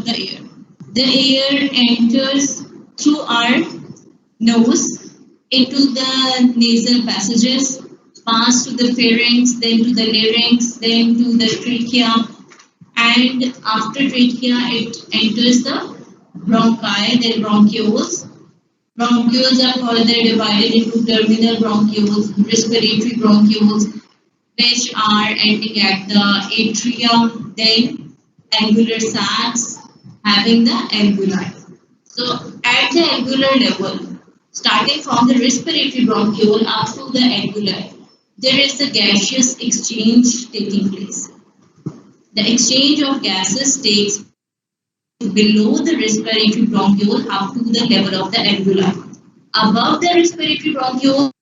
of the air. The air enters through our nose into the nasal passages, pass to the pharynx, then to the larynx, then to the trachea, and after trachea it enters the bronchi, then bronchioles. Bronchioles are further divided into terminal bronchioles, respiratory bronchioles, which are ending at the atrium, then alveolar sacs having the alveoli. So at the alveolar level, starting from the respiratory bronchiole up to the alveoli, there is a gaseous exchange taking place. The exchange of gases takes below the respiratory bronchiole up to the level of the alveoli. Above the respiratory bronchiole,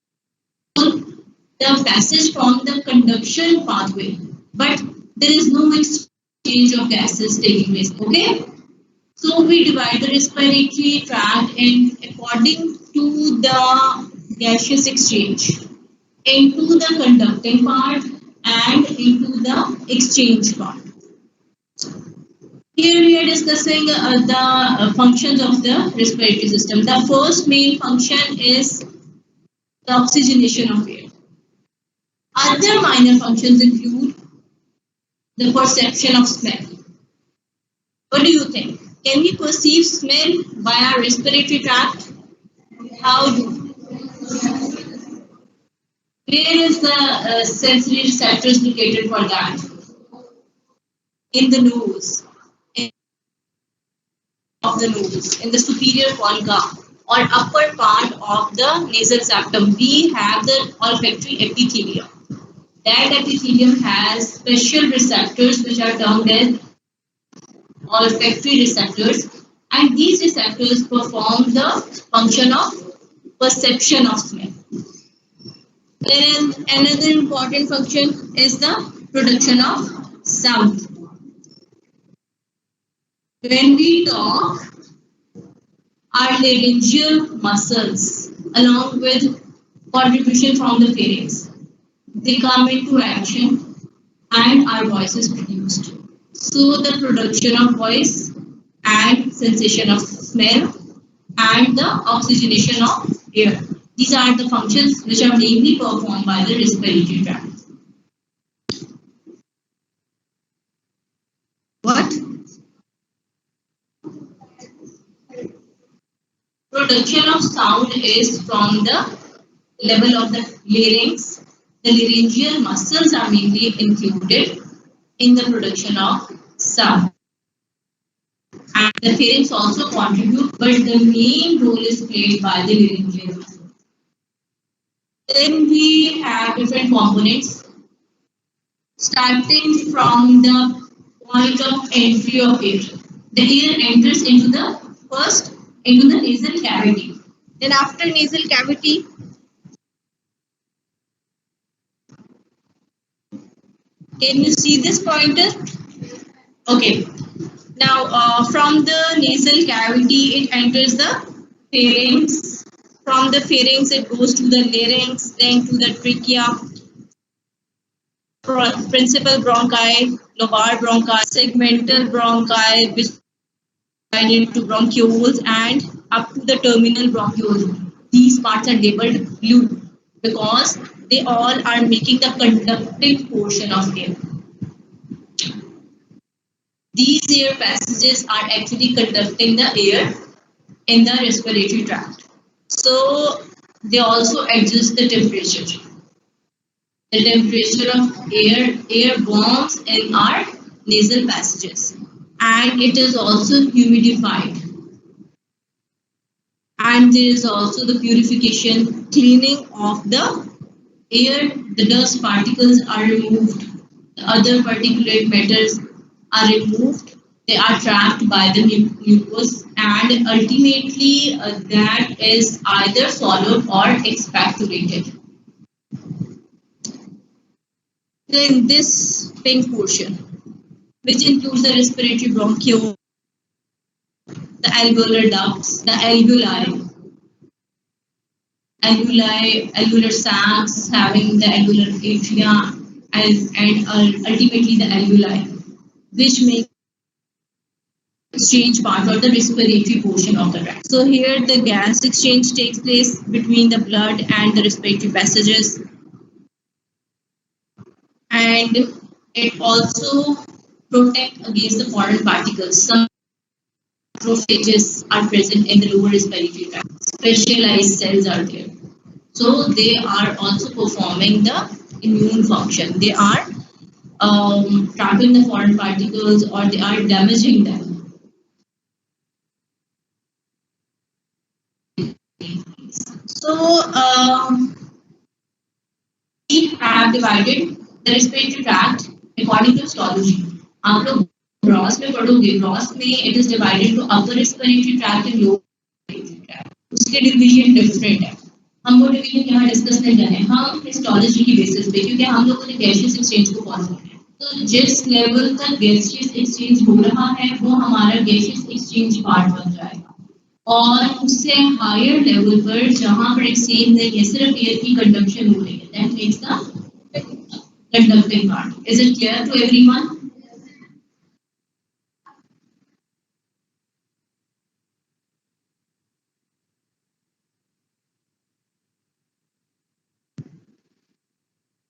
the passage from the conduction pathway, but there is no exchange of gases taking place. Okay, so we divide the respiratory tract in according to the gaseous exchange into the conducting part and into the exchange part. Here we are discussing the functions of the respiratory system. The first main function is the oxygenation of air. Other minor functions include the perception of smell. What do you think? Can we perceive smell by our respiratory tract? How do? Where is the sensory receptors located for that? In the nose. Of the nose, in the superior concha or upper part of the nasal septum, we have the olfactory epithelium. That epithelium has special receptors which are termed as olfactory receptors, and these receptors perform the function of perception of smell. Then another important function is the production of sound. When we talk, our laryngeal muscles, along with contribution from the pharynx, they come into action and our voice is produced. So the production of voice and sensation of smell and the oxygenation of air. These are the functions which are mainly performed by the respiratory tract. What? Production of sound is from the level of the larynx. The laryngeal muscles are mainly included in the production of sound. And the pharynx also contribute, but the main role is played by the laryngeal muscle. Then we have different components, starting from the point of entry of air. The air enters into the nasal cavity. Then after nasal cavity, can you see this pointer? Okay. Now from the nasal cavity, it enters the pharynx. From the pharynx, it goes to the larynx, then to the trachea, principal bronchi, lobar bronchi, segmental bronchi, which divided into bronchioles, and up to the terminal bronchioles. These parts are labeled blue because they all are making the conducting portion of air. These air passages are actually conducting the air in the respiratory tract. So they also adjust the temperature. The temperature of air warms in our nasal passages, and it is also humidified. And there is also the purification, cleaning of the air. The dust particles are removed. The other particulate matters are removed. They are trapped by the mucus, and ultimately that is either swallowed or expectorated. Then this pink portion, which includes the respiratory bronchiole, the alveolar ducts, the alveoli, alveolar sacs having the alveolar atria, and ultimately the alveoli, which make exchange part or the respiratory portion of the tract. So here the gas exchange takes place between the blood and the respiratory passages, and it also protect against the foreign particles. Some macrophages are present in the lower respiratory tract. Specialized cells are there. So they are also performing the immune function. They are trapping the foreign particles or they are damaging them. So we have divided the respiratory tract according to histology. आप लोग gross में पढ़ोगे, gross में it is divided to upper respiratory tract and lower respiratory tract. उसके division different है. हम वो division यहाँ डिस्कस नहीं कर रहे हैं, हम हिस्टोलॉजी की बेसिस पे, क्योंकि हम लोगों ने गैसियस एक्सचेंज को फॉलो करना है. तो जिस लेवल तक गैसियस एक्सचेंज हो रहा है वो हमारा गैसियस एक्सचेंज पार्ट बन जाएगा. और उससे हायर लेवल पर जहां पर एक्सचेंज नहीं है, सिर्फ एयर की कंडक्शन हो रही है, that makes the conducting part. Is it clear to everyone?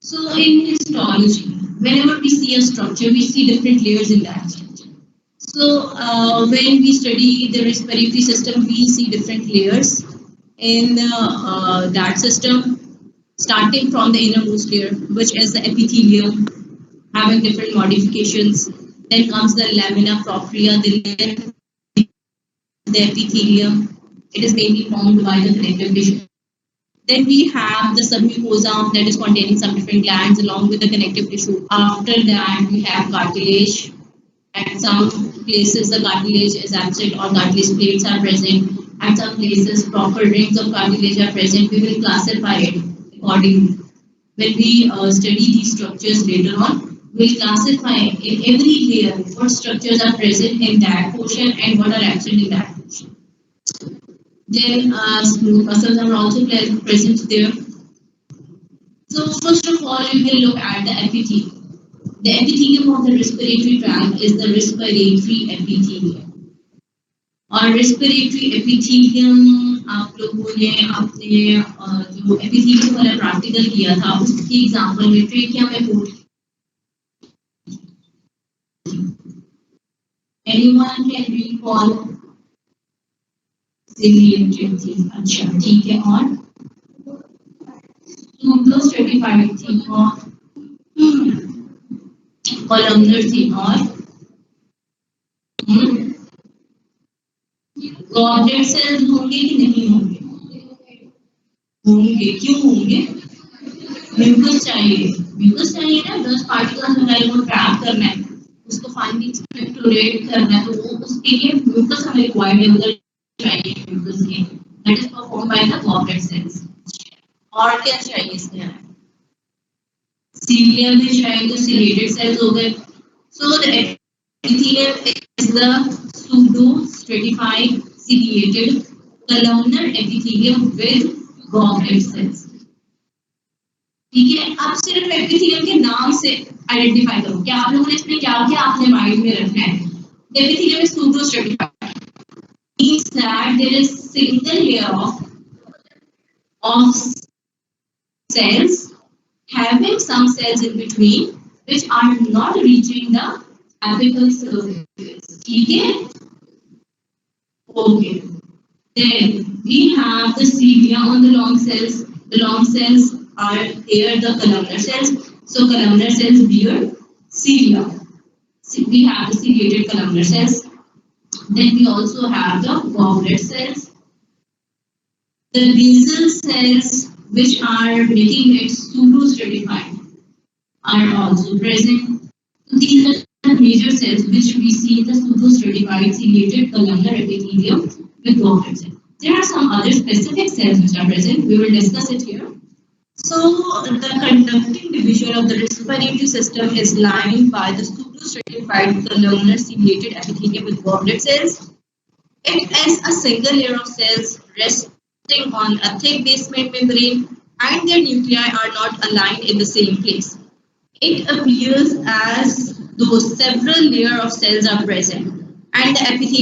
So in histology, whenever we see a structure, we see different layers in that structure. So when we study the respiratory system, we see different layers in that system, starting from the innermost layer, which is the epithelium, having different modifications. Then comes the lamina propria, the epithelium. It is mainly formed by the connective tissue. Then we have the submucosa that is containing some different glands along with the connective tissue. After that, we have cartilage. At some places, the cartilage is absent or cartilage plates are present. At some places, proper rings of cartilage are present. We will classify it accordingly. When we study these structures later on, we'll classify in every layer what structures are present in that portion and what are absent in that portion. Then smooth muscles are also present there. So first of all, we will look at the epithelium. The epithelium of the respiratory tract is the respiratory epithelium. और respiratory epithelium आप लोगों ने अपने जो epithelium वाला practical किया था उसकी example में trachea में put. Anyone can recall? Ciliated थी. अच्छा ठीक है. और pseudostratified थी और columnar थी और गॉबलेट सेल्स होंगे कि नहीं होंगे? होंगे. क्यों होंगे? म्यूकस चाहिए. म्यूकस चाहिए ना, 10 पार्टिकल्स हमारे को ट्रैप करना है, उसको फाइनली स्पेक्टोरेट करना है, तो वो उसके लिए म्यूकस हमें रिक्वायर्ड है, उधर चाहिए म्यूकस के. That is perform by the goblet cells. और क्या चाहिए इसमें? सीलिया में चाहिए, तो सिलेटेड सेल्स हो गए. So the epithelium is the pseudo-stratified ciliated columnar epithelium with goblet cells. ठीक है. आप सिर्फ epithelium के नाम से आइडेंटिफाई करो कि आप लोगों ने इसमें क्या क्या आपने माइंड में रखना है. The epithelium is pseudo-stratified. Means that there is single layer of cells having some cells in between which are not reaching the apical surface. ठीक है. Okay. Then we have the cilia on the long cells. The long cells are here the columnar cells. So columnar cells bear cilia. We have the ciliated columnar cells. Then we also have the goblet cells. The basal cells which are making it pseudo-stratified are also present. So these are the major cells which we see in the pseudo-stratified ciliated columnar epithelium with goblet cells. There are some other specific cells which are present. We will discuss it here. So the conducting division of the respiratory system is lined by the pseudo-stratified columnar ciliated epithelium with goblet cells. It is a single layer of cells resting on a thick basement membrane and their nuclei are not aligned in the same place. It appears as though several layers of cells are present. and the epithelium